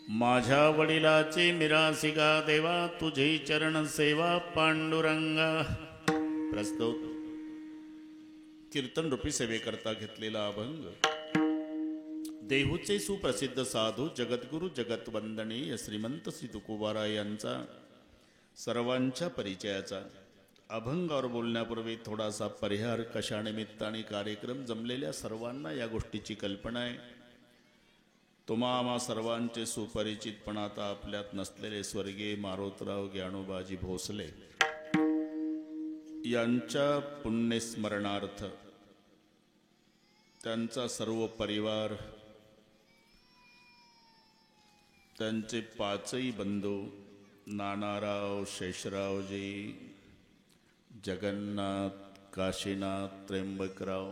माझ्या वडिलाची मिरासिका देवा, तुझी चरण सेवा पांडुरंगा. प्रस्तुत कीर्तन रूपी सेवेकरता घेतलेला अभंग. देहूचे सुप्रसिद्ध साधू जगद्गुरु जगतवंदनीय श्रीमंत श्री तुकोबाराय यांचा सर्वांच्या परिचयाचा. अभंगावर बोलण्यापूर्वी थोडासा परिहार. कशा निमित्ताने कार्यक्रम जमलेल्या सर्वांना या गोष्टीची कल्पना आहे. तुम्हा आम्हा सर्वांचे सुपरिचित पण आता आपल्यात नसलेले स्वर्गीय मारोतराव ज्ञानोबाजी भोसले यांच्या पुण्यस्मरणार्थ त्यांचा सर्व परिवार, त्यांचे पाचही बंधू नानाराव, शेषरावजी, जगन्नाथ, काशीनाथ, त्र्यंबकराव,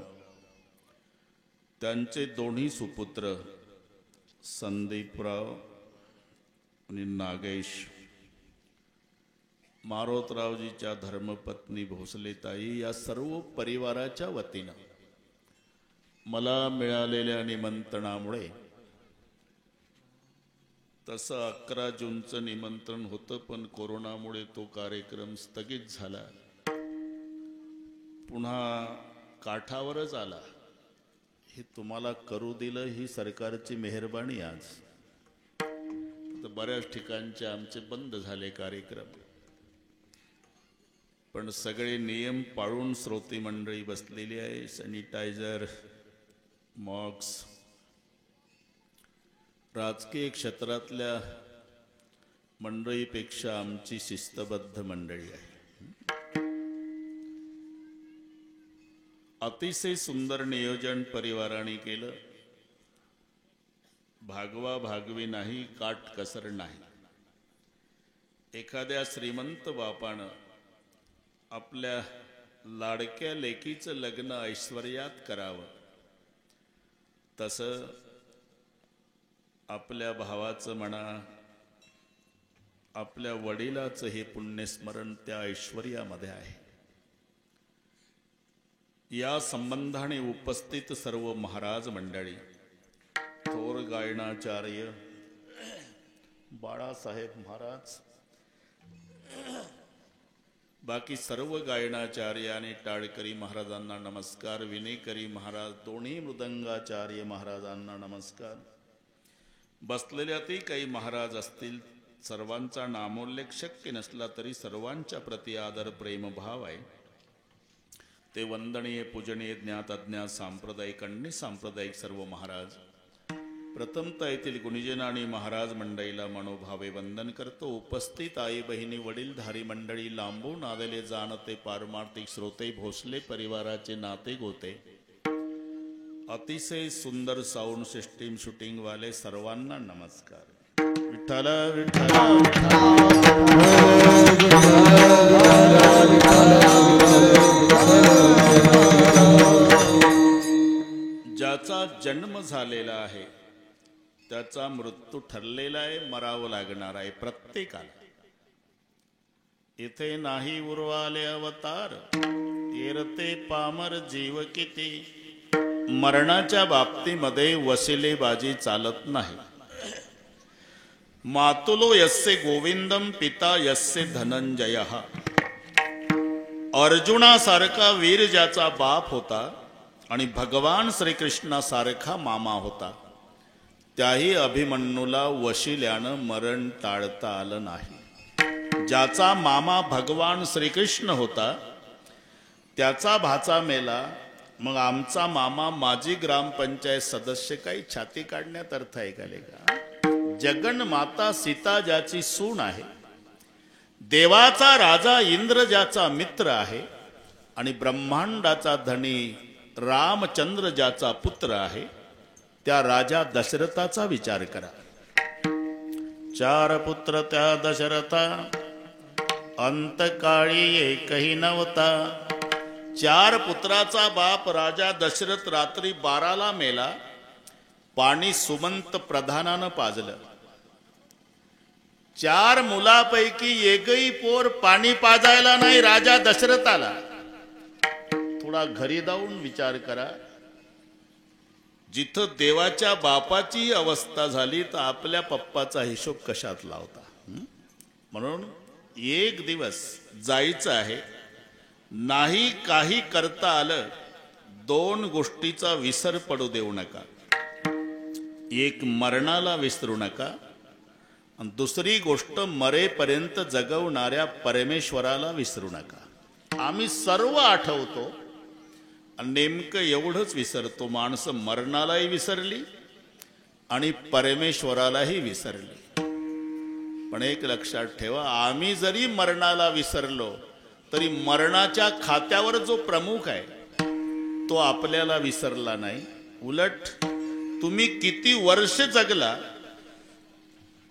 त्यांचे दोन्ही सुपुत्र संदीपराव आणि नागेश, मारोतरावजीच्या धर्मपत्नी भोसलेताई, या सर्व परिवाराच्या वतीनं मला मिळालेल्या निमंत्रणामुळे, तसं 11 जूनचं निमंत्रण होतं पण कोरोनामुळे तो कार्यक्रम स्थगित झाला, पुन्हा काठावरच आला. हे तुम्हाला करू दिलं ही सरकारची मेहरबानी. आज तर बऱ्याच ठिकाणचे आमचे बंद झाले कार्यक्रम, पण सगळे नियम पाळून श्रोती मंडळी बसलेली आहे. सॅनिटायझर, मॉक्स. राजकीय क्षेत्रातल्या मंडळीपेक्षा आमची शिस्तबद्ध मंडळी आहे. अतिशय सुंदर नियोजन परिवाराने केलं. भागवा भागवी नाही, काटकसर नाही. एखाद्या श्रीमंत बापानं आपल्या लाडक्या लेकीचं लग्न ऐश्वर्यात करावं, तसं आपल्या भावाचं म्हणा, आपल्या वडिलाचं हे पुण्यस्मरण त्या ऐश्वर्यामध्ये आहे. या संबंधाने उपस्थित सर्व महाराज मंडळी, थोर गायनाचार्य बाळासाहेब महाराज, बाकी सर्व गायनाचार्य आणि टाळकरी महाराजांना नमस्कार. विनेकरी महाराज, दोन्ही मृदंगाचार्य महाराजांना नमस्कार. बसलेल्यातही काही महाराज असतील, सर्वांचा नामोल्लेख शक्य नसला तरी सर्वांच्या प्रति आदर प्रेमभाव आहे. ते वंदनीय, पूजनीय, ज्ञात अज्ञात, सांप्रदायिक आणि सांप्रदायिक सर्व महाराज. प्रथमतः येथील गुणीजन आणि महाराज मंडळीला मनोभावे वंदन करतो. उपस्थित आई बहिणी, वडीलधारी मंडळी, लांबून आलेले जाणते पारमार्थिक श्रोते, भोसले परिवाराचे नाते गोते, अतिशय सुंदर साऊंड सिस्टीम शूटिंग वाले सर्वांना नमस्कार. विठ्ठल विठ्ठल ज्याचा जन्म झालेला आहे त्याचा मृत्यू ठरलेला आहे, मरावं लागणार आहे प्रत्येकाला. इथे नाही उरवाले अवतार, येरते पामर जीव किती. मरणाच्या बाबतीमध्ये वसिलेबाजी चालत नाही. मातुलो यस्य गोविंदम पिता यस्य धनंजय. अर्जुनासारखा वीर ज्याचा बाप होता आणि भगवान श्रीकृष्णासारखा मामा होता, त्याही अभिमन्यूला वशिल्यानं मरण टाळता आलं नाही. ज्याचा मामा भगवान श्रीकृष्ण होता त्याचा भाचा मेला, मग आमचा मामा माजी ग्रामपंचायत सदस्य, काही छाती काढण्यात अर्थ ऐकाले का? जगन माता सीता ज्याची सून आहे, देवाचा राजा इंद्र ज्याचा मित्र आहे, आणि ब्रह्मांडाचा धनी रामचंद्र ज्याचा पुत्र आहे, त्या राजा दशरथाचा विचार करा. 4 पुत्र त्या दशरथा, अंतकाळी एकही नव्हता. 4 पुत्राचा बाप राजा दशरथ रात्री 12ला मेला. पाणी सुमंत प्रधानानं पाजलं. 4 मुलापैकी एकही पोर पाणी पाजायला नाही राजा दशरथाला. थोडा घरी जाऊन विचार करा. जिथं देवाच्या बापाची अवस्था झाली तर आपल्या पप्पाचा हिशोब कशात लावता? म्हणून एक दिवस जायचं आहे, नाही काही करता आलं, दोन गोष्टीचा विसर पडू देऊ नका. एक, मरणाला विसरू नका, आणि दुसरी गोष्ट, मरेपर्यंत जगवणाऱ्या परमेश्वराला विसरू नका. आम्ही सर्व आठवतो आणि नेमकं एवढंच विसरतो, माणसं मरणालाही विसरली आणि परमेश्वरालाही विसरली. पण एक लक्षात ठेवा, आम्ही जरी मरणाला विसरलो तरी मरणाच्या खात्यावर जो प्रमुख आहे तो आपल्याला विसरला नाही. उलट तुम्ही किती वर्ष जगला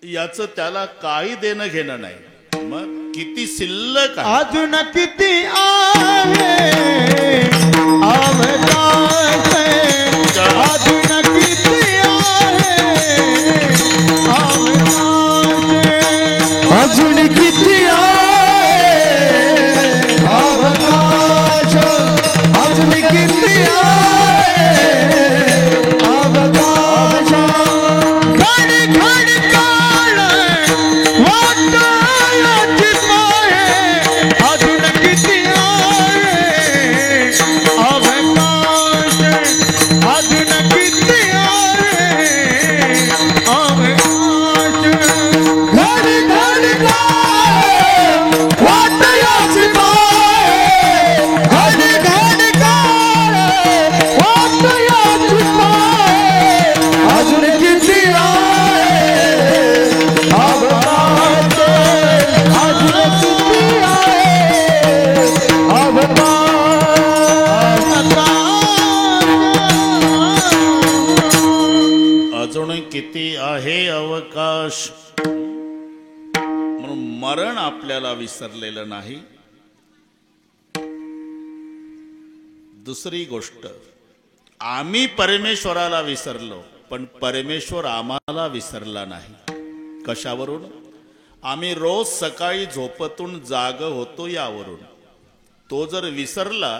याचं त्याला काही देणं घेणं नाही. मग किती शिल्लक आहे, अजून किती आहे अवकाश, अजून किती आहे अवकाश, अजून किती आहे अवकाश, अजून किती आहे अवकाश. घडी घडी काळ वाटायची पाहे, अजून किती आहे अवकाश, अजून किती आहे अवकाश. घडी घडी काळ वाटायची पाहे, घडी घडी काळ वाटायची पाहे, अजून किती आहे अवकाश, अजून किती आहे अजून किती आहे अवकाश. म्हणून मरण आपल्याला विसरलेलं नाही. दुसरी गोष्ट, आम्ही परमेश्वराला विसरलो पण परमेश्वर आम्हाला विसरला नाही. कशावरून? आम्ही रोज सकाळी झोपेतून जाग होतो यावरून. तो जर विसरला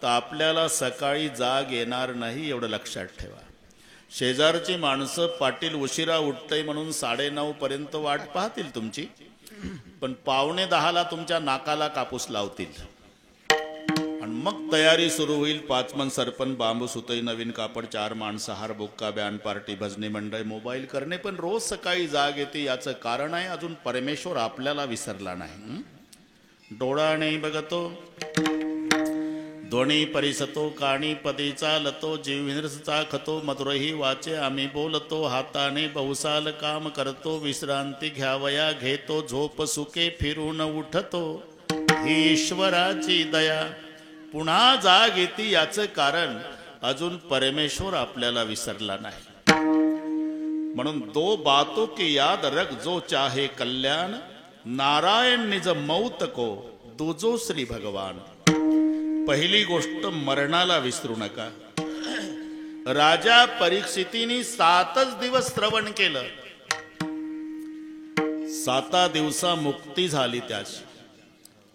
तर आपल्याला सकाळी जाग येणार नाही, एवढं लक्षात ठेवा. शेजारची माणसं पाटील उशिरा उठतंय म्हणून 9:30 पर्यंत वाट पाहतील तुमची, पण 9:45 तुमच्या नाकाला कापूस लावतील. आणि मग तयारी सुरू होईल. 5 मन सरपण, बांबू सुतई, नवीन कापड, 4 माणसं, हार, बुक्का, बँड पार्टी, भजनी मंडळ, मोबाईल करणे. पण रोज सकाळी जाग येते, याचं कारण आहे अजून परमेश्वर आपल्याला विसरला नाही. डोळाने बघतो, ध्वनी परिसतो, काणी पदी चालतो, जीव विनरसचा खतो, मधुरही वाचे आम्ही बोलतो, हाताने बहुसाल काम करतो, विश्रांती घ्यावया घेतो, झोप सुके फिरून उठतो, ही ईश्वराची दया. पुन्हा जाग येते, याचं कारण अजून परमेश्वर आपल्याला विसरला नाही. म्हणून दो बातों के याद रख जो चाहे कल्याण, नारायण निज मौत को दूजो श्री भगवान. पहिली गोष्ट, मरणाला विसरू नका. राजा परीक्षितीने 7च दिवस श्रवण केलं, 7 दिवसा मुक्ती झाली त्याची.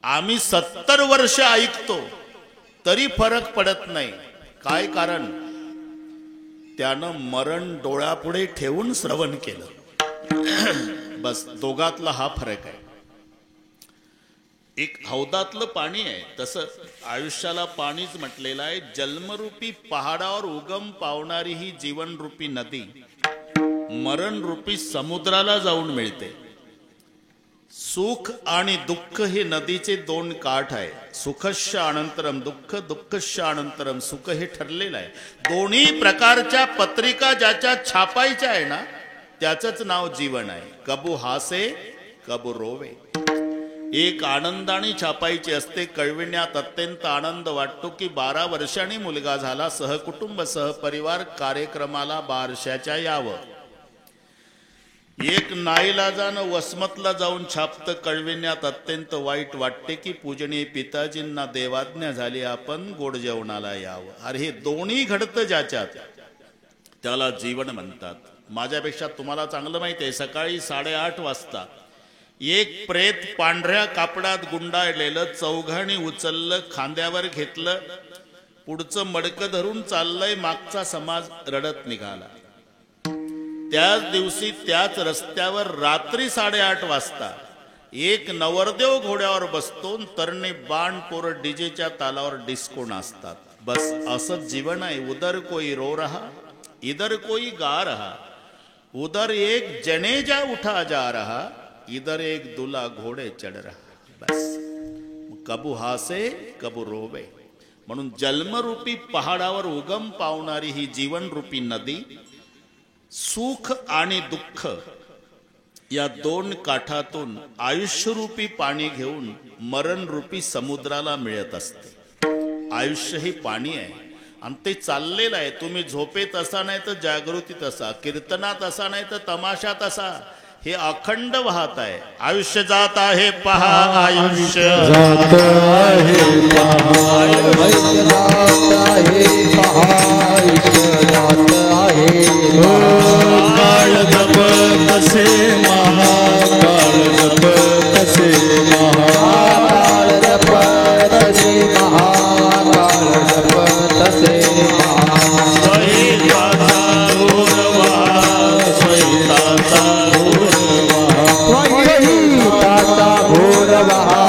आम्ही 70 वर्ष ऐकतो तरी फरक पडत नाही. काय कारण? त्यानं मरण डोळ्यापुढे ठेवून श्रवण केलं. बस, दोघातला हा फरक आहे. एक हौदातलं पाणी आहे, तसं आयुष्याला पाणीच म्हटलेलं आहे. जन्मरूपी पहाडावर उगम पावणारी ही जीवनरूपी नदी मरणरूपी समुद्राला जाऊन मिळते. सुख आणि दुःख हे नदीचे 2 काठ आहे. सुखस्य अनंतरम दुःख, दुःखस्य अनंतरम सुख, हे ठरलेलं आहे. दोन्ही प्रकारच्या पत्रिका ज्याच्या छापायच्या आहे ना, त्याचंच नाव जीवन आहे. कबू हासे कबू रोवे. एक आनंदाने छापायची असते. कळविण्यात अत्यंत आनंद वाटतो की 12 वर्षांनी मुलगा झाला, सहकुटुंब सहपरिवार कार्यक्रमाला बारशाच्या यावं. एक नाईलाजानं वसमतला जाऊन छापतं. कळविण्यात अत्यंत वाईट वाटते की पूजनीय पिताजींना देवाज्ञा झाली, आपण गोड जेवणाला यावं. अरे हे दोन्ही घडतं ज्याच्यात, त्याला जीवन म्हणतात. माझ्यापेक्षा तुम्हाला चांगलं माहिती आहे, सकाळी 8:30 वाजता एक प्रेत पांढऱ्या कापडात गुंडाळलेलं चौघाणी उचललं, खांद्यावर घेतलं, पुढचं मडकं धरून चाललंय, मागचा समाज रडत निघाला. त्याच दिवशी त्याच रस्त्यावर रात्री 8:30 वाजता एक नवरदेव घोड्यावर बसतो, तरणे बाण पोरं डीजेच्या तालावर डिस्को नाचतात. बस असंच जीवन आहे. उधर कोई रो रहा, इधर कोई गा रहा, उधर एक जनेजा उठा जा रहा, इधर एक दूल्हा घोडे चढ रहा. बस कबू हासे कबू रोवे. म्हणून जन्मरूपी पहाडावर उगम पावणारी ही जीवनरूपी नदी सुख आणि दुःख या दोन काठातून आयुष्यरूपी पाणी घेऊन मरणरूपी समुद्राला मिळत असते. आयुष्य ही पाणी आहे आणि ते चाललेलं आहे. तुम्ही झोपेत असा नाही तर जागृतीत असा, कीर्तनात असा नाही तर तमाशात असा, हे अखंड वाहत आहे. आयुष्य जात आहे पहा, आयुष्य जात आहे पहा, आयुष्य जात आहे पहा, आयुष्य जात आहे पहा. काळ जप कसे महा, काळ जप कसे महा, काळ जप तसे महा, काळ जप तसे महा. स्वैताचा उर्वा, स्वैताचा स्वहिताचा घोरवहा,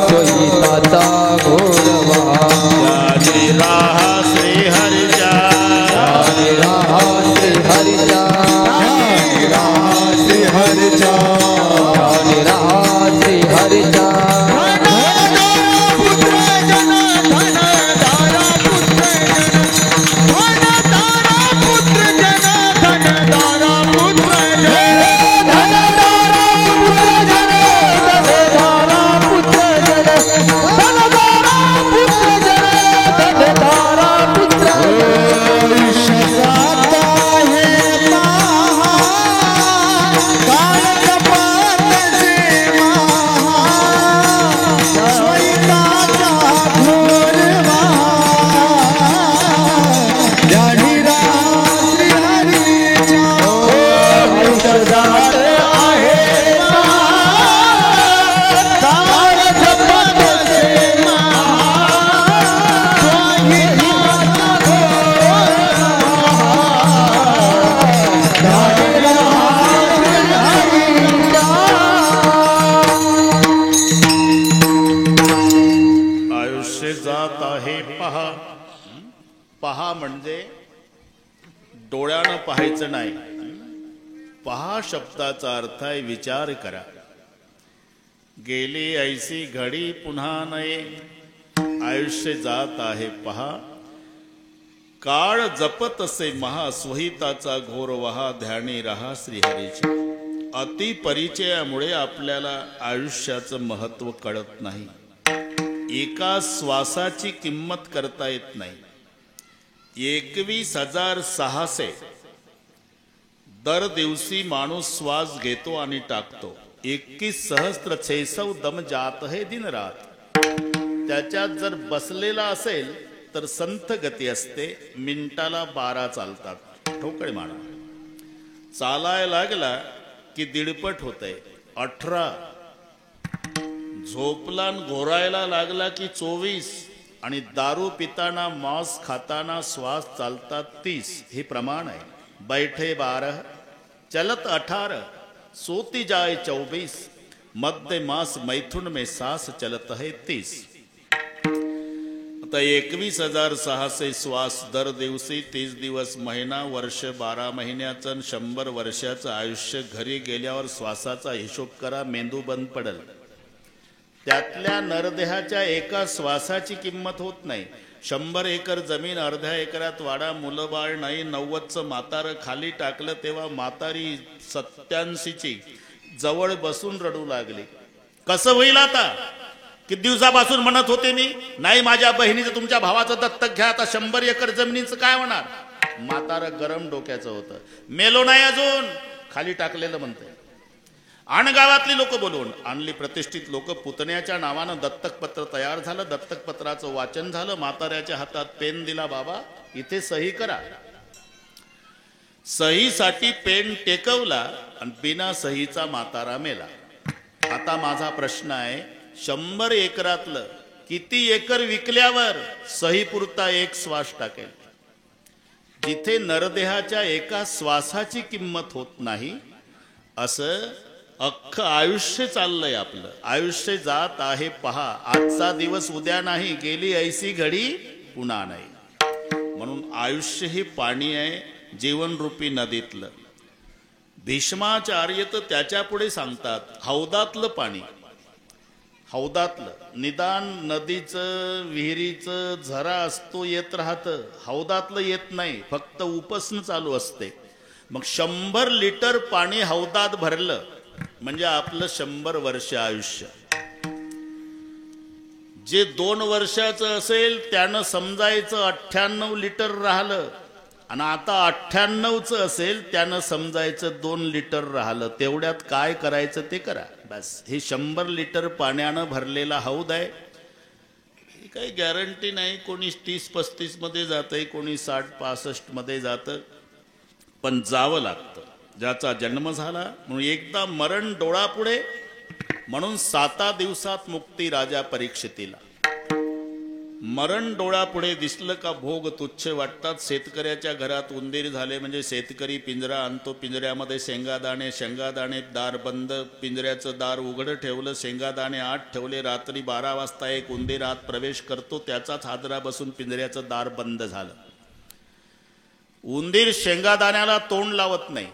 स्वहिताचा घोरवहा. जाने राहा श्रीहरीच्या, जाने राहा श्रीहरीच्या, जाने राहा श्रीहरीच्या, जाने राहा श्रीहरीच्या. पहा म्हणजे डोळ्यानं पाहायचं नाही. पहा शब्दाचा अर्थ आहे विचार करा. गेली ऐसी घडी पुन्हा नये, आयुष्य जात आहे पहा. काळ जपत असे महा, स्वहिताचा घोर वहा, ध्यानी रहा श्रीहरीची. अति परिचयामुळे आपल्याला आयुष्याचं महत्व कळत नाही. एका श्वासाची किंमत करता येत नाही. 21,600 दर दिवशी माणूस श्वास घेतो आणि टाकतो. 21,600 दम जात है दिन रात. त्याच्यात जर बसलेला असेल तर संथ गती असते. मिनिटाला 12 चालतात. ठोकळे मारा. चालायला लागला की दीडपट होतंय 18. झोपला घोरायला लागला की 24. आणि दारू पिताना मांस खाताना श्वास चालतात 30. हे प्रमाण आहे. बैठे 12 चलत 18 सोती जाए 24. मध्य मास मैथुन में सांस चलत है 30. आता 21,600 श्वास दर दिवशी, 30 दिवस, महिना, वर्ष, 12 महिन्याचं, 100 वर्षाचं आयुष्य. घरी गेल्यावर श्वासाचा हिशोब करा, मेंदू बंद पडल. त्यातल्या नरदेहाच्या एका श्वासाची किंमत होत नाही. 100 एकर जमीन अर्ध्या एकरात वाडा, मुलं बाळ नाही. 90चं म्हातारं खाली टाकलं तेव्हा म्हातारी 87ची जवळ बसून रडू लागली. कसं होईल आता? किती दिवसापासून म्हणत होते मी, नाही माझ्या बहिणीचं तुमच्या भावाचं दत्तक घ्या. आता 100 एकर जमिनीचं काय होणार? म्हातारं गरम डोक्याचं होतं. मेलो नाही अजून, खाली टाकलेलं म्हणतंय. गावातली लोक बोलवून आणली. प्रतिष्ठित लोक. पुतण्याच्या नावानं दत्तकपत्र तयार झालं. दत्तकपत्राचं वाचन झालं. म्हाताऱ्याच्या हातात पेन दिला. बाबा इथे सही करा. सहीसाठी पेन टेकवला आणि बिना सहीचा म्हातारा मेला. आता माझा प्रश्न आहे, 100 एकरातलं किती एकर विकल्यावर सहीपुरता एक श्वास टाकेल. जिथे नरदेहाच्या एका श्वासाची किंमत होत नाही, असं अख्खं आयुष्य चाललंय आपलं. आयुष्य जात आहे पहा, आजचा दिवस उद्या नाही, गेली ऐसी घडी पुन्हा नाही. म्हणून आयुष्य ही पाणी आहे, जीवनरूपी नदीतलं. भीष्माचार्य तर त्याच्या पुढे सांगतात, हौदातलं पाणी. हौदातलं निदान नदीचं विहिरीचं झरा असतो येत राहतं, हौदातलं येत नाही, फक्त उपसणं चालू असते. मग 100 लिटर पाणी हौदात भरलं म्हणजे आपलं 100 वर्ष आयुष्य. जे 2 वर्षाचं असेल त्यानं समजायचं 98 लिटर राहिलं, आणि आता 98चं असेल त्यानं समजायचं 2 लिटर राहिलं. तेवढ्यात काय करायचं ते करा बस. हे 100 लिटर पाण्यानं भरलेला हौद आहे. काही गॅरंटी नाही, कोणी 30-35 मध्ये जातंय, कोणी 60-65 मध्ये जातं, पण जावं लागतं. ज्याचा जन्म झाला म्हणून एकदा मरण डोळापुढे, म्हणून 7 दिवसात मुक्ती राजा परीक्षितीला. मरण डोळापुढे दिसलं का भोग तुच्छ वाटतात. शेतकऱ्याच्या घरात उंदीर झाले म्हणजे शेतकरी पिंजरा आणतो, पिंजऱ्यामध्ये शेंगादाणे, शेंगादाणे दार बंद, पिंजऱ्याचं दार उघडं ठेवलं, शेंगादाणे आत ठेवले. रात्री 12 वाजता एक उंदीर आत प्रवेश करतो, त्याचाच हादरा बसून पिंजऱ्याचं दार बंद झालं. उंदीर शेंगादाण्याला तोंड लावत नाही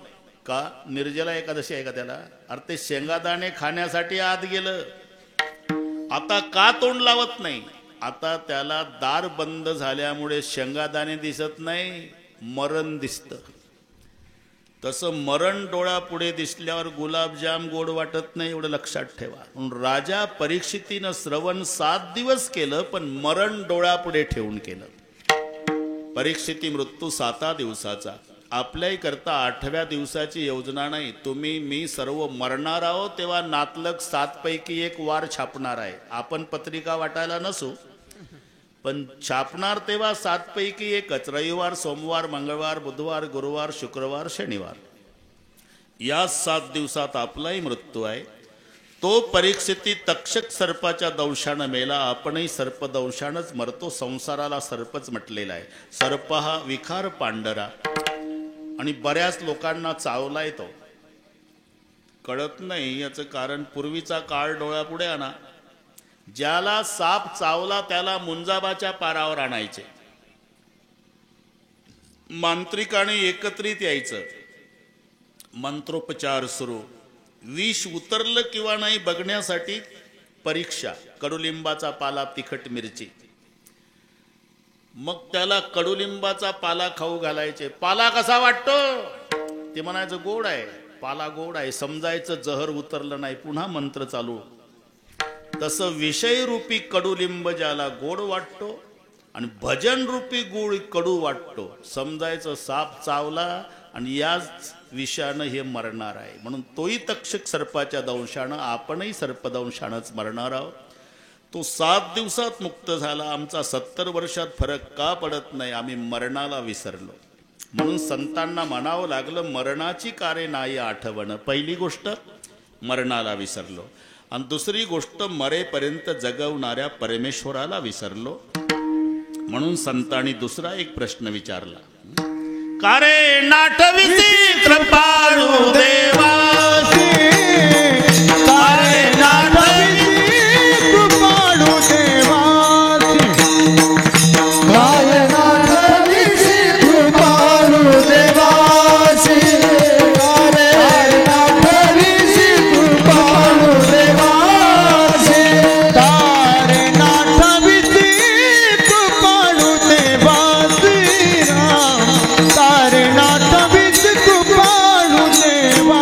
का? निर्जला एकादशी आहे का त्याला? अरे ते शेंगादाणे खाण्यासाठी आत गेलं. आता का तोंड लावत नाही? आता त्याला दार बंद झाल्यामुळे शेंगादाणे दिसत नाही, मरण दिसतं. तसं मरण डोळ्यापुढे दिसल्यावर गुलाबजाम गोड वाटत नाही, एवढं लक्षात ठेवा. म्हणून राजा परीक्षितीनं श्रवण 7 दिवस केलं, पण मरण डोळ्यापुढे ठेवून केलं. परीक्षिती मृत्यू 7 दिवसाचा. आपल्याही करता 8व्या दिवसाची योजना नाही. तुम्ही मी सर्व मरणार आहोत, तेव्हा नातलग 7 पैकी 1 वार छापणार आहे. आपण पत्रिका वाटायला नसू, पण छापणार तेव्हा 7 पैकी 1च. रविवार, सोमवार, मंगळवार, बुधवार, गुरुवार, शुक्रवार, शनिवार. या 7 दिवसात आपलाही मृत्यू आहे. तो परीक्षिती तक्षक सर्पाच्या दंशानं मेला, आपणही सर्पदंशानंच मरतो. संसाराला सर्पच म्हटलेला आहे. सर्प हा विखार पांढरा, आणि बऱ्याच लोकांना चावलाय तो, कळत नाही. याचं कारण पूर्वीचा काळ डोळ्यापुढे आणा. ज्याला साप चावला त्याला मुंजाबाच्या पारावर आणायचे, मांत्रिकाने एकत्रित यायचं, मंत्रोपचार सुरू. विष उतरलं किंवा नाही बघण्यासाठी परीक्षा. कडुलिंबाचा पाला, तिखट मिरची. मग त्याला कडुलिंबाचा पाला खाऊ घालायचे. पाला कसा वाटतो? ते म्हणायचं गोड आहे, पाला गोड आहे. समजायचं जहर उतरलं नाही, पुन्हा मंत्र चालू. तसं विषयरूपी कडुलिंब ज्याला गोड वाटतो आणि भजन रूपी गुळ कडू वाटतो, समजायचं साप चावला आणि याच विषानं हे मरणार आहे. म्हणून तोही तक्षक सर्पाच्या दंशानं, आपणही सर्पदंशानंच मरणार आहोत. तो 7 दिवसात मुक्त झाला. आमचा 70 वर्षात फरक का पडत नाही? आम्ही मरणाला विसरलो. म्हणून संतांना म्हणावं लागलं, मरणाची कारे नाही आठवण. पहिली गोष्ट मरणाला विसरलो, आणि दुसरी गोष्ट मरेपर्यंत जगवणाऱ्या परमेश्वराला विसरलो. म्हणून संतांनी दुसरा एक प्रश्न विचारला, कारे नाठविसी कृपाळू देवासी, कारे नाठविसी कृपाळू देवासी, कारे नाठविसी कृपाळू देवासी, कारे नाठविसी कृपाळू देवासी, कारे नाठविसी कृपाळू देवासी, तारे नाठविसी कृपाळू देवासी.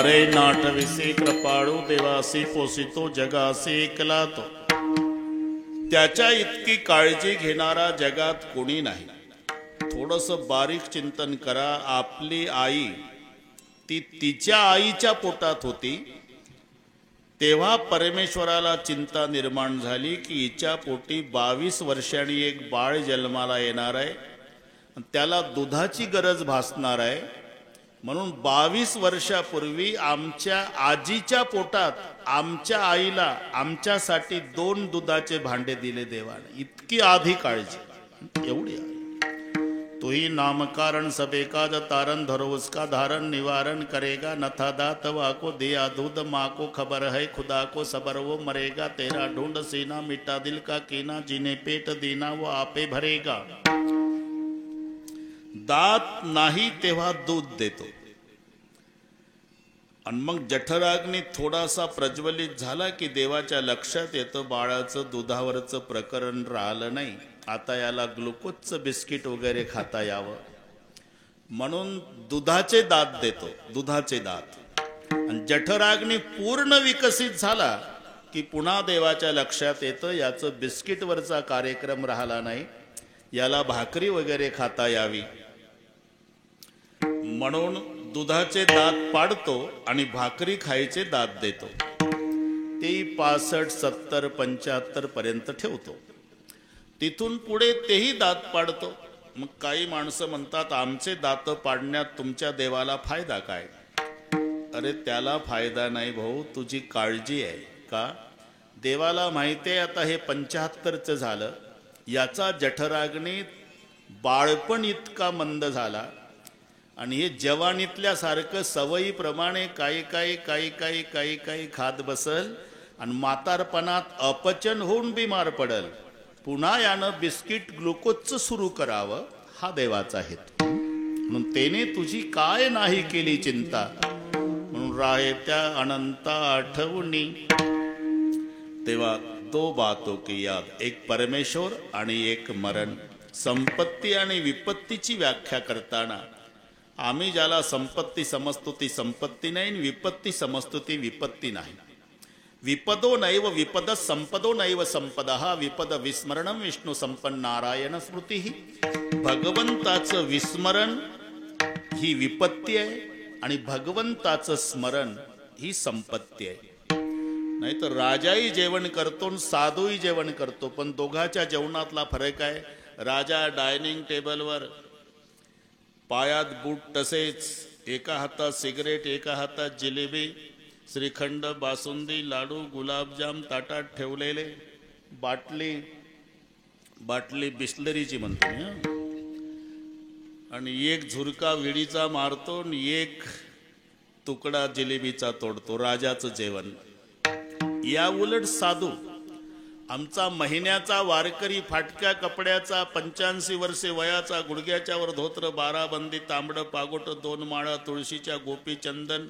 सारे नाठविसे कृपाळू देवासी पोसितो जगासी एकला तो. त्याच्या इतकी काळजी घेणारा जगात कोणी नाही. थोडस बारीक चिंतन करा. आपली आई ती तिच्या आईच्या पोटात होती तेव्हा परमेश्वराला चिंता निर्माण झाली की हिच्या पोटी 22 वर्षांनी एक बाळ जन्माला येणार आहे, त्याला दुधाची गरज भासणार आहे. म्हणून 22 वर्षापूर्वी आमच्या आजीच्या पोटात आमच्या आईला आमच्यासाठी 2 दुधाचे भांडे दिले देवाने. इतकी आधी काळजी, एवढी आहे. तोही नामकारण सबे का तारण धरो उसका धारण निवारण करेगा. नथा दात वाको दिया दूध माँ को खबर है खुदा को सबर वो मरेगा. तेरा ढूंढ सीना मिटा दिल का कीना जिने पेट दीना वो आपे भरेगा. दात नाही तेव्हा दूध देतो. आणि मग जठराग्नी थोडासा प्रज्वलित झाला की देवाच्या लक्षात येतं बाळाचं दुधावरचं प्रकरण राहिलं नाही, आता याला ग्लुकोजचं बिस्किट वगैरे खाता यावं म्हणून दुधाचे दात देतो. दुधाचे दात. आणि जठराग्नी पूर्ण विकसित झाला की पुन्हा देवाच्या लक्षात येतं याचं बिस्किटवरचा कार्यक्रम राहिला नाही, याला भाकरी वगैरे खाता यावी म्हणून दुधाचे दात पाडतो आणि भाकरी खायचे दात देतो. तेही 65, 70, 75 पर्यंत ठेवतो. तिथून पुढे तेही दात पाडतो. मग काही माणसं म्हणतात आमचे दात पाडण्यात तुमच्या देवाला फायदा काय? अरे त्याला फायदा नाही भाऊ, तुझी काळजी आहे का? देवाला माहिती आहे आता हे 75चं झालं, याचा जठराग्नी बाळपण इतका मंद झाला आणि हे जवानीतल्यासारखं सवयीप्रमाणे काही खात बसल आणि म्हातारपणात अपचन होऊन बिमार पडल. पुन्हा यानं बिस्किट ग्लुकोजचं सुरू करावं हा देवाचा हेतू. म्हणून तेने तुझी काय नाही केली चिंता, म्हणून राहे त्या अनंत आठवणी. तेव्हा 2 बातों की याद, एक परमेश्वर आणि एक मरण. संपत्ती आणि विपत्तीची व्याख्या करताना आम्ही ज्याला संपत्ती समजतो ती संपत्ती नाही, विपत्ती समजतो ती विपत्ती नाही. विपदो नैव विपद संपदो नैव संपदः विपद विस्मरणं विष्णू संपन्न नारायण स्मृती. भगवंताचं विस्मरण ही विपत्ती आहे आणि भगवंताचं स्मरण ही संपत्ती आहे. नाही तर राजाही जेवण करतो आणि साधूही जेवण करतो, पण दोघाच्या जेवणातला फरक आहे. राजा डायनिंग टेबलवर पायात बूट तसेच, एका हातात सिगरेट एका हातात जिलेबी, श्रीखंड, बासुंदी, लाडू, गुलाबजाम ताटात ठेवलेले, बाटली बिस्लरीची म्हणतो मी, आणि एक झुरका विडीचा मारतो आणि एक तुकडा जिलेबीचा तोडतो. राजाचं जेवण. या उलट साधू, आमचा महिन्याचा वारकरी, फाटक्या कपड्याचा, 85 वर्षे वयाचा, गुडघ्याच्या वर धोत्र, 12 बंदी, तांबडं पागोट, 2 माळा, तुळशीच्या गोपी, चंदन,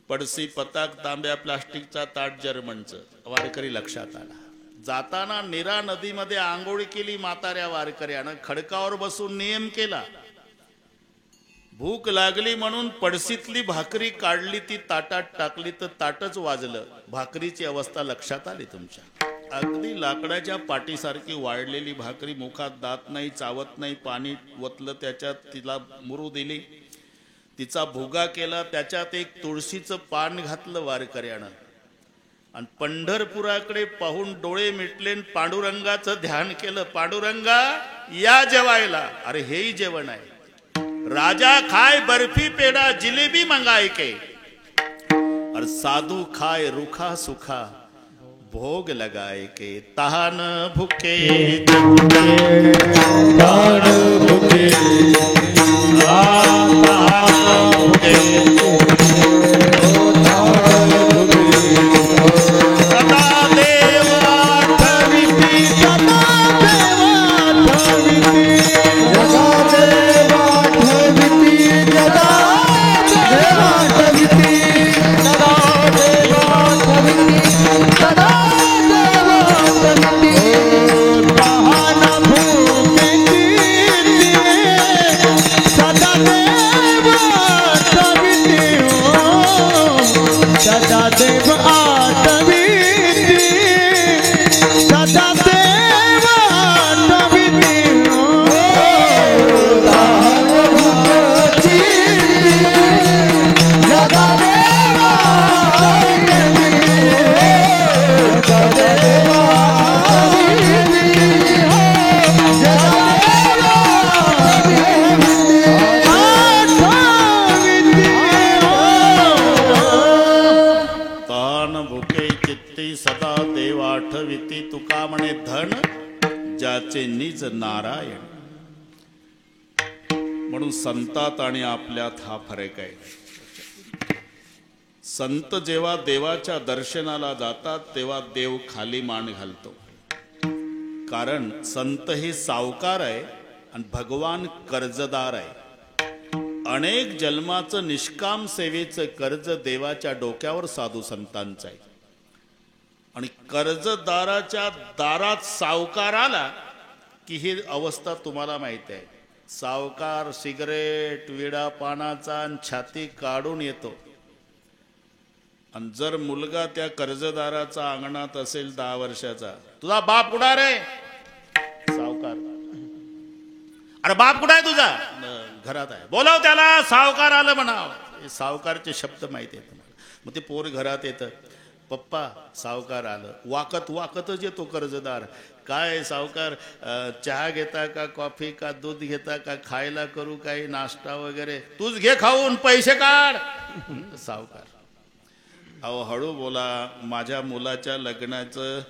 पडसी, पताक, तांब्या, प्लास्टिकचा ताट, जर्मनचं वारकरी लक्षात आला. जाताना नीरा नदीमध्ये आंघोळ केली म्हाताऱ्या वारकऱ्यानं, खडकावर बसून नियम केला. भूक लागली म्हणून पडसीतली भाकरी काढली, ती ताटात टाकली तर ताटच वाजलं. भाकरीची अवस्था लक्षात आली तुमच्या. अगदी लाकडाच्या पाटीसारखी वाढलेली भाकरी, मुखात दात नाही, चावत नाही, पाणी वतलं त्याच्यात, तिला मुरू दिली, तिचा भुगा केला, त्याच्यात एक तुळशीचं पान घातलं वारकऱ्यानं आणि पंढरपुराकडे पाहून डोळे मिटले, पांडुरंगाचं ध्यान केलं. पांडुरंगा या जेवायला. अरे हेही जेवण आहे. राजा खाए बर्फी पेड़ा जिलेबी मंगाए के, और साधु खाए रूखा सूखा भोग लगाए के. तहान भूखे तहान भूखे सदा देव आठविती, सदा देव आठविती, सदा देव आठविती तुका म्हणे धन ज्याचे निज नारायण. म्हणून संतात आणि आपल्यात हा फरक आहे. संत जेव्हा देवाच्या दर्शनाला जातात तेव्हा देव खाली मान घालतो. कारण संत हे सावकार आहे आणि भगवान कर्जदार आहे. अनेक जन्माचं निष्काम सेवेचं कर्ज देवाच्या डोक्यावर साधू संतांचं आहे. आणि कर्जदाराच्या दारात सावकार आला की ही अवस्था तुम्हाला माहिती आहे. सावकार सिगरेट विडा पानाचा छाती काढून येतो. आणि जर मुलगा त्या कर्जदाराचा अंगणात असेल 10 वर्षाचा, तुझा बाप कुठं रे? सावकार. अरे बाप कुठं आहे तुझा? घरात आहे. बोलाव त्याला, सावकार आलं म्हणाव. हे सावकारचे शब्द माहिती आहेत तुम्हाला. मग ते पोर घरात येतं, पप्पा सावकार आलं. वाकत वाकतच येतो कर्जदार. काय सावकार, चहा घेता का, कॉफी का, दूध घेता का, खायला करू काही नाश्ता वगैरे? तूच घे खाऊन, पैसे काढ. सावकार. अहो हळू बोला, माझ्या मुलाच्या लग्नाचं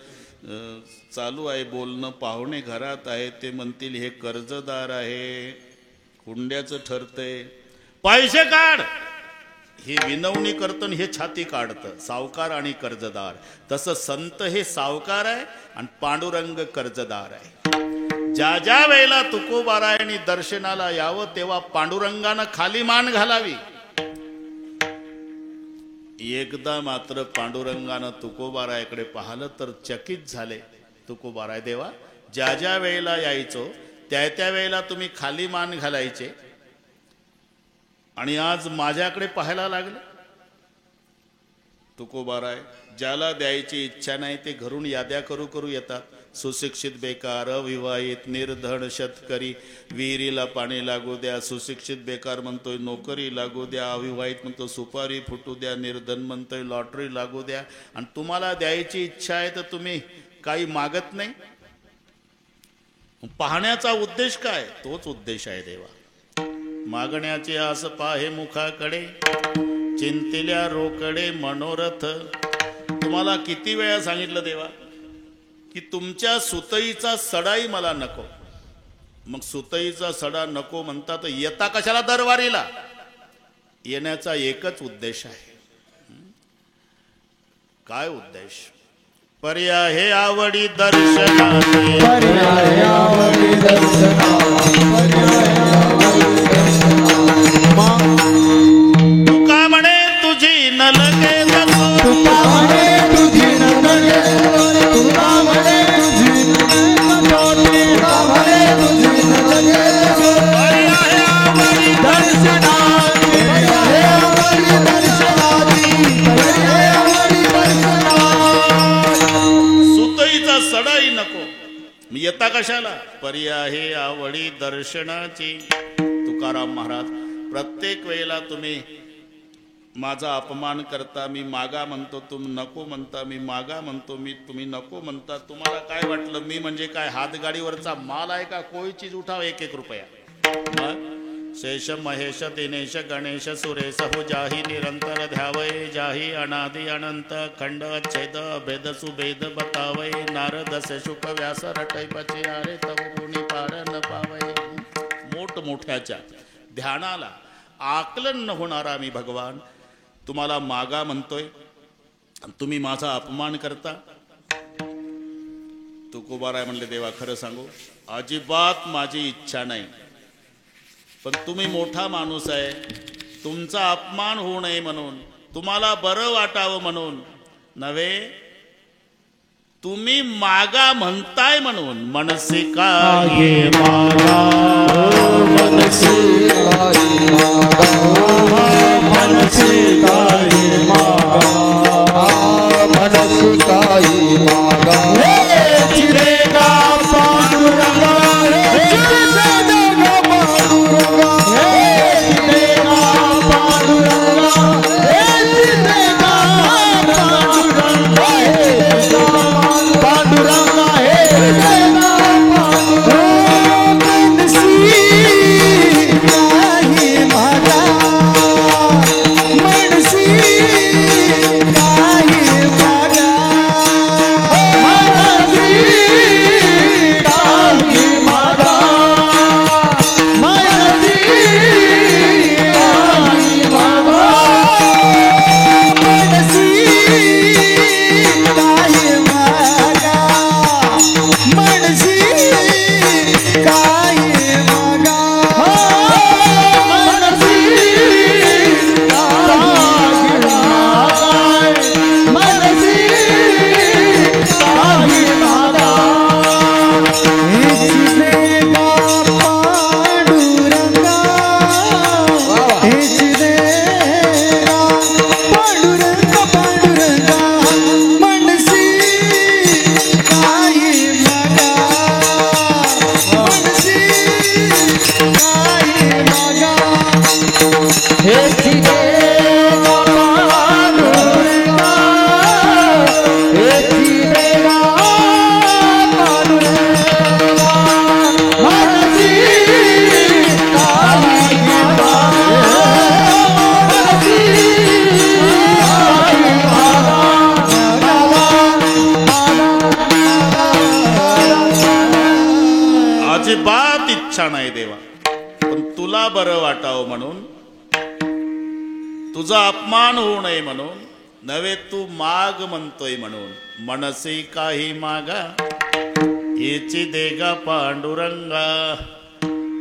चालू आहे बोलणं, पाहुणे घरात आहे, ते म्हणतील हे कर्जदार आहे, हुंड्याचं ठरतंय, पैसे काढ. हे विनवणी करतं, हे छाती काढतं. सावकार आणि कर्जदार. तसं संत हे सावकार आहे आणि पांडुरंग कर्जदार आहे. ज्या ज्या वेळेला तुकोबारायणी दर्शनाला यावं तेव्हा पांडुरंगानं खाली मान घालावी. एकदा मात्र पांडुरंगानं तुकोबारायाकडे पाहिलं तर चकित झाले. तुकोबाराय देवा, ज्या ज्या वेळेला यायचो त्या त्या वेळेला तुम्ही खाली मान घालायचे आणि आज माझ्याकडे पाहायला लागले. तुकोबाराय, ज्याला द्यायची इच्छा नाही ते घरून याद्या करू करू येतात. सुशिक्षित बेकार, अविवाहित, निर्धन, शेतकरी, विहिरीला पाणी लागू द्या. सुशिक्षित बेकार म्हणतोय नोकरी लागू द्या, अविवाहित म्हणतो सुपारी फुटू द्या, निर्धन म्हणतोय लॉटरी लागू द्या. आणि तुम्हाला द्यायची इच्छा आहे तर तुम्ही काही मागत नाही. पाहण्याचा उद्देश काय? तोच उद्देश आहे देवा. मागण्याचे आस पाहे मुखाकडे, चिंतिल्या रोकडे मनोरथ. तुम्हाला किती वेळा सांगितलं देवा की तुमच्या सुतईचा सडाही मला नको. मग सुतईचा सडा नको म्हणता तर येता कशाला दरबारीला? येण्याचा एकच उद्देश आहे. काय उद्देश? पर्याय हे आवडी दर्शनाचे, पर्याय आवडी तुका म्हणे तुझी न लगे जसो, तुका म्हणे तुझी न लगे, तुका म्हणे तुझी न लगे, तुका म्हणे तुझी न लगे. पर्याय आवडी दर्शनाची, पर्याय आवडी दर्शनाची, पर्याय आवडी दर्शनाची. सुतईचा सडाही नको, मी येता कशाला? पर्याय हे आवडी दर्शनाची. तुकाराम महाराज, प्रत्येक वेळेला तुम्ही माझा अपमान करता. मी मागा म्हणतो, तुम्ही नको म्हणता. मी मागा म्हणतो, तुम्ही नको म्हणता. तुम्हाला काय वाटलं मी म्हणजे काय हातगाडीवरचा माल आहे का? कोई चीज उठाव 1-1 रुपया. शेष महेश दिनेश गणेश सुरेश हो जाही निरंतर ध्यावय, जाही अनादि अनंत खंड छेद भेद सुभेद बतावय. नारद से शुक व्यास रटय पचियारे तव गुणी पार न पावय. मोठमोठ्याच्या ध्यानाला आकलन न होणारा मी भगवान तुम्हाला मागा म्हणतोय, तुम्ही माझा अपमान करता. तुकोबाराय म्हणले, देवा खरं सांगू, अजिबात माझी इच्छा नाही. पण तुम्ही मोठा माणूस आहे, तुमचा अपमान होऊ नये म्हणून, तुम्हाला बरं वाटावं म्हणून नव्हे, तुम्ही मागा म्हणताय म्हणून. मनसे काय मागा, मनसे काही मागा, मनसे काही मागा, मनसे काही मागा. चिरेगा पांडुरंगा, चिरेगा पांडुरंगा, चिरेगा पांडुरंगा, चिरेगा पांडुरंगा, पांडुरंगा हे चिरेगा पांडुरंगा. मनसी काही मागा, मनसी इच्छा नाही देवा, पण तुला बरं वाटावं म्हणून, तुझा अपमान होऊ नये म्हणून नव्हे, तू माग म्हणतोय म्हणून. मनसी काही मागा हेची देगा पांडुरंगा.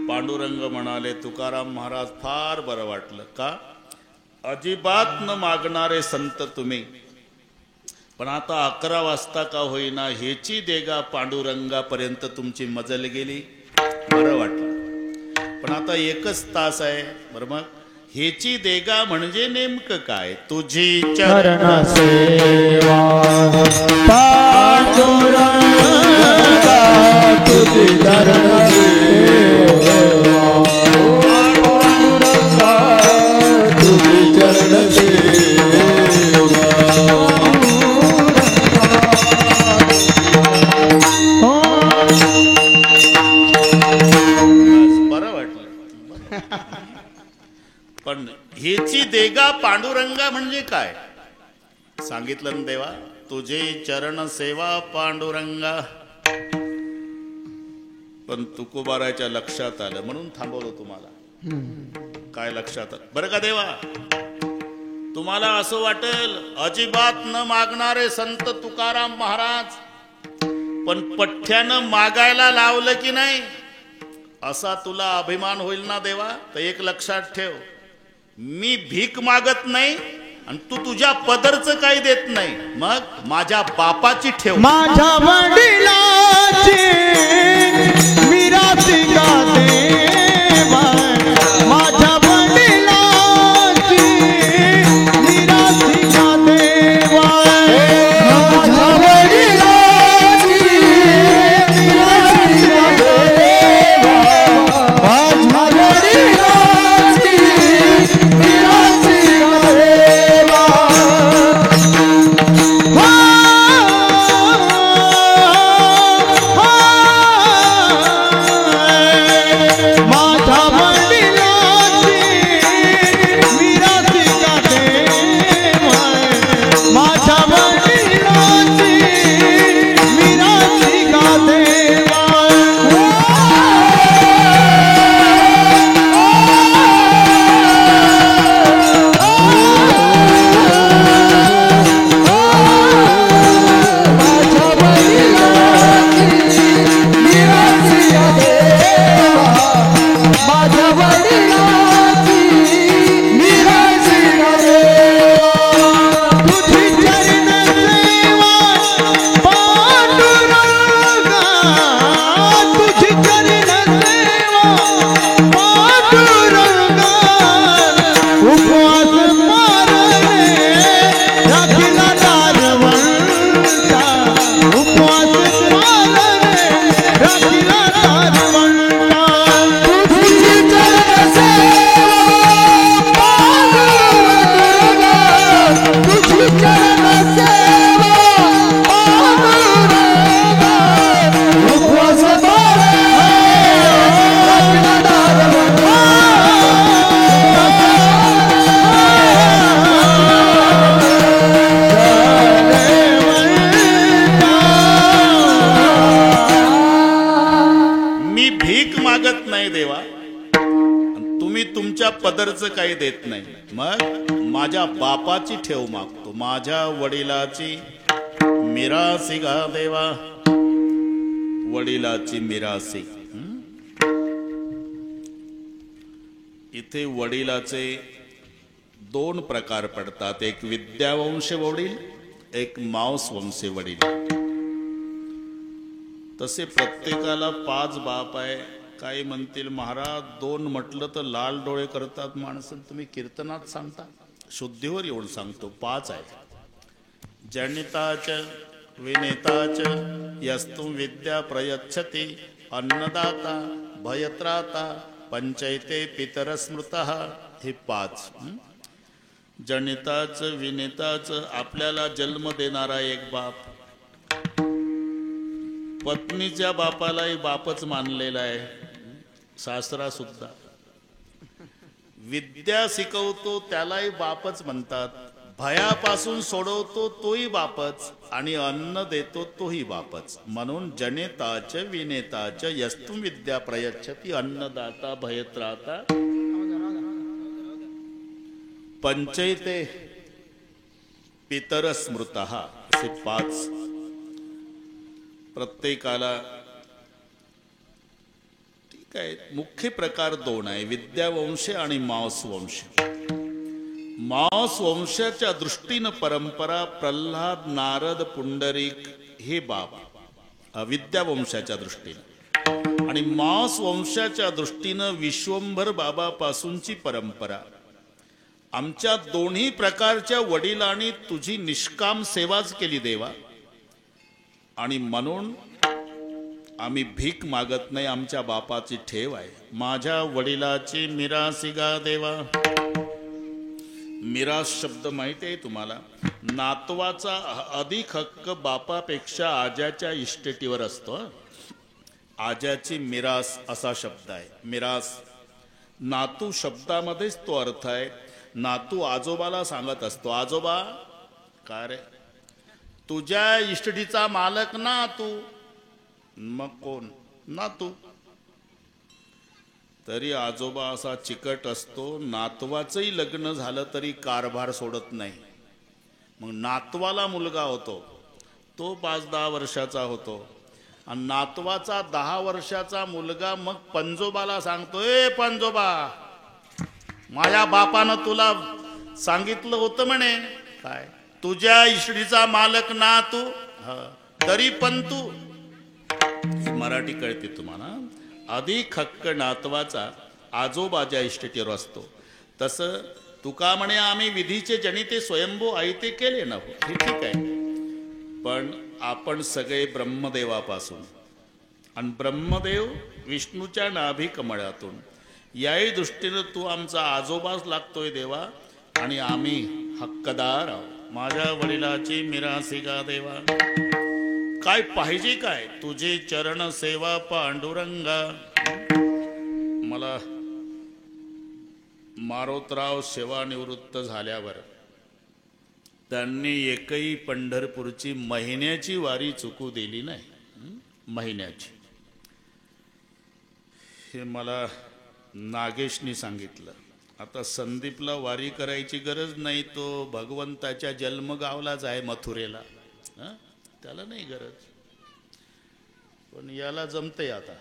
पांडुरंग म्हणाले, तुकाराम महाराज फार बरं वाटलं. का? अजिबात न मागणारे संत तुम्ही, पण आता 11 वाजता का होईना हेची देगा पांडुरंगापर्यंत तुमची मजल गेली, बरं वाटलं. पण आता 1च तास आहे. बरं, मग हेची देगा म्हणजे नेमकं काय? तुझी चरण सेवा पांडुरंगा, तुझी चरण सेवा पांडुरंगा, तुझी चरण सेवा. बरं वाटलं. पण हेची देगा पांडुरंगा म्हणजे काय सांगितलं ना देवा? तुझे चरण सेवा पांडुरंगा. पण तुकोबाराच्या लक्षात आलं म्हणून थांबवलं तुम्हाला. काय लक्षात आलं बरं का देवा? तुम्हाला असं वाटेल अजिबात न मागणारे संत तुकाराम महाराज, पण पठ्ठ्यानं मागायला लावलं की नाही असा तुला अभिमान होईल ना देवा? तर एक लक्षात ठेव, मी भीक मागत नाही आणि तू तुझ्या पदरचं काही देत नाही, मग माझ्या बापाची ठेव. माझ्या वडिलाची मिरासी का देवा, माझ्या वडिलाची मिरासी का देवा, माझ्या वडिलाची मिरासी का देवा, माझ्या वडिलाची मिरासी का देवा. पदरचं काही देत नाही, मग माझ्या बापाची ठेव मागतो, माझ्या वडिलाची मिरासी गा देवा. वडिलाची मिरासी. इथे वडिलाचे 2 प्रकार पडतात, एक विद्यावंश वडील, एक मांसवंशी वडील. तसे प्रत्येकाला 5 बाप आहे. काही म्हणतील महाराज 2 म्हटलं तर लाल डोळे करतात माणसं, तुम्ही कीर्तनात सांगता. शुद्धीवर येऊन सांगतो 5 आहे. जनिताच विनेताच यस्तु विद्या प्रयच्छति, अन्नदाता भयत्राता पंचैते पितर स्मृतः. हे 5. जनिताच विनेताच आपल्याला जन्म देणारा एक बाप, पत्नीच्या बापालाही बापच मानलेला आहे, सासरा सुद्धा. विद्या शिकवतो त्यालाही बापच म्हणतात, भयापासून सोडवतो तोही बापच आणि अन्न देतो तोही बापच. म्हणून जनेताच विनेताच यस्तु विद्या प्रयच्छती अन्नदाता भयत्राता पंचैते पितर स्मृतः. असे 5 प्रत्येकाला. ठीक आहे, मुख्य प्रकार 2 आहे, विद्यावंश आणि मांसवंश. मांसवंशाच्या दृष्टीनं परंपरा प्रल्हाद नारद पुंडरीक हे बाप विद्यावंशाच्या दृष्टीनं, आणि मांसवंशाच्या दृष्टीनं विश्वंभर बाबापासूनची परंपरा. आमच्या दोन्ही प्रकारच्या वडिलांनी तुझी निष्काम सेवाच केली देवा, आणि म्हणून आम्ही भीक मागत नाही. आमच्या बापाची ठेव आहे. माझ्या वडिलाची मिरासी गा देवा. मिरास शब्द माहिती आहे तुम्हाला? नातवाचा अधिक हक्क बापापेक्षा आज्याच्या इस्टेटीवर असतो. आज्याची मिरास असा शब्द आहे. मिरास नातू शब्दामध्येच तो अर्थ आहे. नातू आजोबाला सांगत असतो, आजोबा का रे, तुझ्या इस्टेटीचा मालक ना तू. मग कोण? नातू. तरी आजोबा असा चिकट असतो, नातवाचंही लग्न झालं तरी कारभार सोडत नाही. मग नातवाला मुलगा होतो, तो 5-10 वर्षाचा होतो, आणि नातवाचा 10 वर्षाचा मुलगा मग पंजोबाला सांगतो, ए पंजोबा, माझ्या बापानं तुला सांगितलं होतं म्हणे, काय तुझ्या इष्टीचा मालक ना तू, तरी पण तू. मराठी कळते तुम्हाला? अधिक हक्क नातवाचा आजोबाच्या इष्टेटीवर असतो. तसं तुका म्हणे आम्ही विधीचे जनिते स्वयंभू आयते केले ना. हे ठीक आहे, पण आपण सगळे ब्रह्मदेवापासून, आणि ब्रह्मदेव विष्णूच्या नाभी कमळातून, याही दृष्टीनं तू आमचा आजोबाच लागतोय देवा, आणि आम्ही हक्कदार आहोत. माझ्या वडिलाची मिरासी गा देवा. काय पाहिजे काय? तुझे चरण सेवा पांडुरंगा. मला मारोतराव सेवानिवृत्त झाल्यावर त्यांनी एकही पंढरपूरची महिन्याची वारी चुकू दिली नाही. महिन्याची. हे मला नागेशनी सांगितलं. आता संदीपला वारी करायची गरज नाही, तो भगवंताच्या जन्मगावलाच आहे मथुरेला, त्याला नाही गरज. पण याला जमते आता.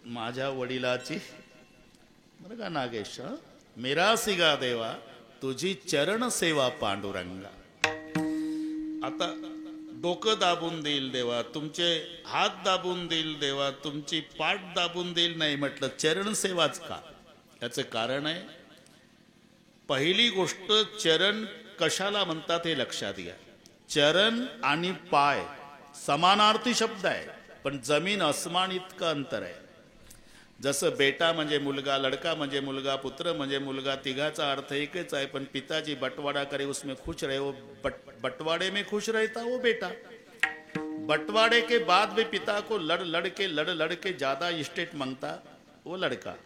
माझ्या वडिलाची, बरं का नागेश, मिरासी गा देवा तुझी चरण सेवा पांडुरंगा. आता डोकं दाबून देईल देवा, तुमचे हात दाबून देईल देवा, तुमची पाठ दाबून देईल नाही म्हटलं, चरण सेवाच का? याचं कारण आहे, पहिली गोष्ट चरण कशाला म्हणतात हे लक्षात घ्या. चरण आणि पाय समानार्थी शब्द आहे, पण जमीन अस्मान इतकं अंतर आहे. जसं बेटा म्हणजे मुलगा, लडका म्हणजे मुलगा, पुत्र म्हणजे मुलगा, तिघाचा अर्थ एकच आहे, पण पिताजी बंटवाड़ा करे उसमें खुश रहे, वो बंटवाड़े में खुश रहता वो बेटा. बंटवाड़े के बाद भी पिता को लड़ लड़ के ज्यादा इस्टेट मांगता वो लड़का.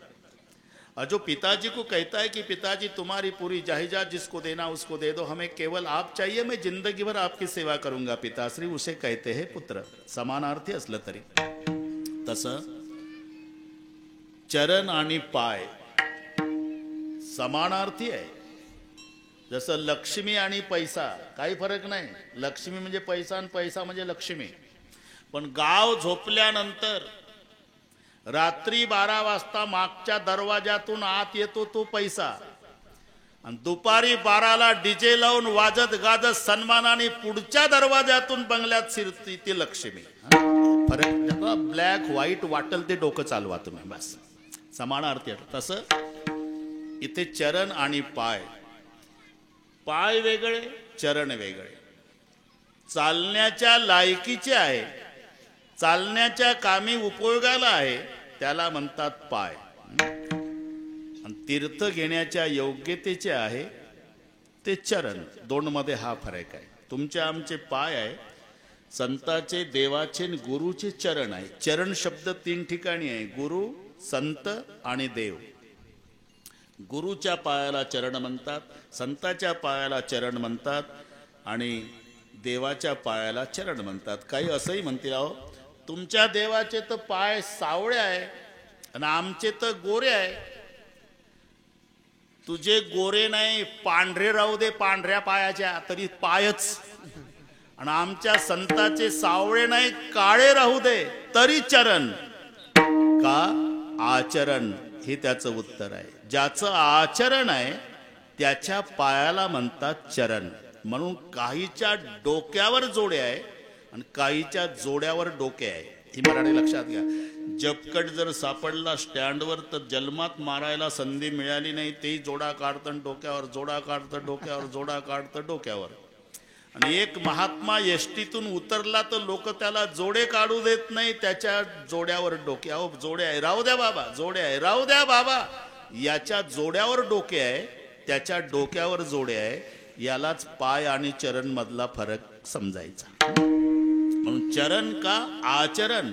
और जो पिताजी को कहता है कि पिताजी तुम्हारी पूरी जायदाद जिसको देना उसको दे दो, हमें केवल आप चाहिए, मैं जिंदगी भर आपकी सेवा करूंगा पिताश्री, उसे कहते हैं पुत्र. समानार्थी असलं तरी. तसं चरण आणि पाय समानार्थी आहे. जसं लक्ष्मी आणि पैसा काही फरक नाही. लक्ष्मी म्हणजे पैसा आणि पैसा म्हणजे लक्ष्मी. पण गाव झोपल्यानंतर रात्री 12 वाजता मागच्या दरवाजातून आत येतो तो पैसा, आणि दुपारी 12ला डीजे लावून वाजत गाजत सन्मानाने पुढच्या दरवाजातून बंगल्यात शिरती ती लक्ष्मी. फरक ब्लॅक व्हाईट वाटल ते डोकं चालवा तुम्ही, बस समानार्थी. तसं इथे चरण आणि पाय, पाय वेगळे चरण वेगळे. चालण्याच्या लायकीचे आहे, चालण्याच्या कामी उपयोगाला आहे, त्याला म्हणतात पाय. आणि तीर्थ घेण्याच्या योग्यतेचे आहे ते चरण. 2 मध्ये हा फरक आहे. तुमचे आमचे पाय आहे, संताचे देवाचे गुरुचे चरण आहे. चरण शब्द 3 ठिकाणी आहे, गुरु, संत आणि देव. गुरुच्या पायाला चरण म्हणतात, संताच्या पायाला चरण म्हणतात आणि देवाच्या पायाला चरण म्हणतात. काही असंही म्हणतील, अहो तुमच्या देवाचे तर पाय सावळे आहे आणि आमचे तर गोरे आहे. तुझे गोरे नाही पांढरे राहू दे, पांढऱ्या पायाच्या तरी पायच. आणि आमच्या संताचे सावळे नाही काळे राहू दे तरी चरण. का आचरण हे त्याचं उत्तर आहे. ज्याचं आचरण आहे त्याच्या पायाला म्हणतात चरण. म्हणून काहीच्या डोक्यावर जोडे आहे आणि काहीच्या जोड्यावर डोके आहे. ही मराठी लक्षात घ्या. जपकट जर सापडला स्टँडवर तर जन्मात मारायला संधी मिळाली नाही, तेही जोडा काढतं डोक्यावर, जोडा काढतं डोक्यावर, जोडा काढतं डोक्यावर. आणि एक महात्मा एसटीतून उतरला तर लोक त्याला जोडे काढू देत नाही, त्याच्या जोड्यावर डोके. अहो जोडे आहे राहू द्या बाबा, जोडे आहे राहू द्या बाबा. याच्या जोड्यावर डोके आहे, त्याच्या डोक्यावर जोडे आहे. यालाच पाय आणि चरण मधला फरक समजायचा. म्हणून चरण का आचरण.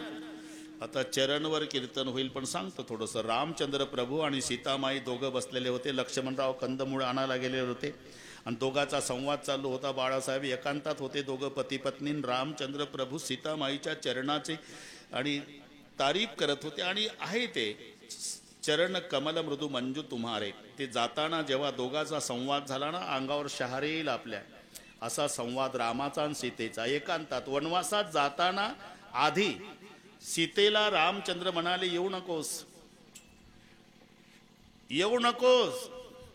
आता चरणवर कीर्तन होईल, पण सांगतो थोडस. रामचंद्र प्रभू आणि सीतामाई दोघं बसलेले होते. लक्ष्मणराव कंदमूळ आणायला गेले होते आणि दोघाचा संवाद चालू होता. बाळासाहेब एकांतात होते, दोघं पती पत्नी. रामचंद्र प्रभू सीतामाईच्या चरणाचे आणि तारीफ करत होते. आणि आहे ते चरण कमल मृदू मंजू तुम्हारे. ते जाताना जेव्हा दोघाचा संवाद झाला ना, अंगावर शहारे येईल आपल्या. असा संवाद रामाचा आणि सीतेचा एकांतात. वनवासात जाताना आधी सीतेला रामचंद्र म्हणाले, येऊ नकोस, येऊ नकोस.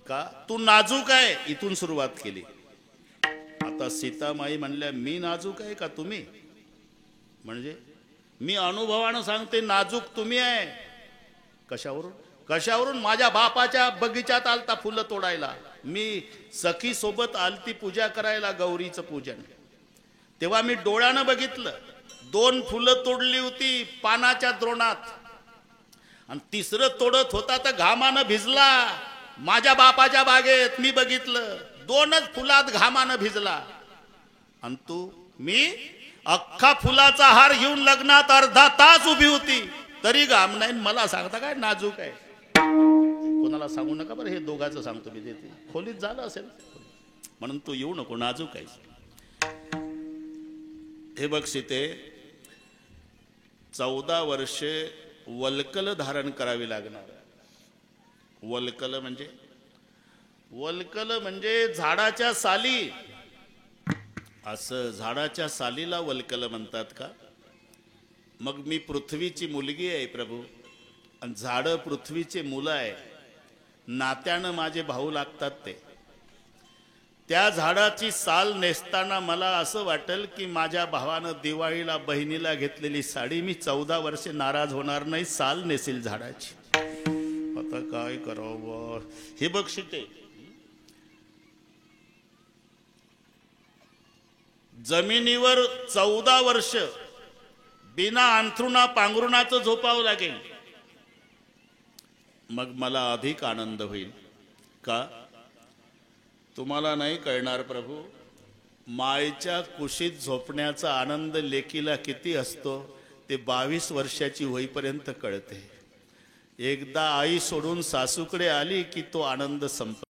का तू नाजूक आहे. इथून सुरुवात केली. आता सीतामाई म्हणल्या, मी नाजूक आहे का तुम्ही? म्हणजे मी अनुभवानं सांगते नाजूक तुम्ही आहे. कशावरून? कशावरून? माझ्या बापाच्या बगीचात आलता फुलं तोडायला. मी सखी सोबत आलती पूजा करायला, गौरीचं पूजन. तेव्हा मी डोळ्यानं बघितलं, 2 फुलं तोडली होती पानाच्या द्रोणात. आणि 3रं तोडत होता तर घामानं भिजला. माझ्या बापाच्या बागेत मी बघितलं, 2च फुलात घामानं भिजला. आणि तू? मी अख्खा फुलाचा हार घेऊन लग्नात अर्धा तास उभी होती तरी घाम नाही. मला सांगता काय नाजूक आहे? कोणाला सांगू नका बरं, हे दोघांचं सांगतो मी. देते खोलीत झालं असेल म्हणून तू येऊ नको, नाजूक आहे. हे बघ सीते, 14 वर्षे वल्कल धारण करावी लागणार. वल्कल म्हणजे? वल्कल म्हणजे झाडाच्या साली. असं झाडाच्या सालीला वल्कल म्हणतात का? मग मी पृथ्वीची मुलगी आहे प्रभू, आणि झाडं पृथ्वीचे मुलं आहे. नात्यानं माझे भाऊ लागतात ते. त्या झाडाची साल नेसताना मला असं वाटेल की माझ्या भावानं दिवाळीला बहिणीला घेतलेली साडी मी 14 वर्षे नाराज होणार नाही, साल नेसेल झाडाची. आता काय करावं? हे बघ सीते, जमिनीवर 14 वर्ष बिना अंथरुणा पांघरुणाचं झोपावं लागेल. मग मला अधिक आनंद होईल. का? तुम्हाला नाही कळणार प्रभू, मायच्या कुशीत झोपण्याचा आनंद लेकीला किती असतो ते 22 वर्षाची होईपर्यंत कळते. एकदा आई सोडून सासूकडे आली की तो आनंद संपतो.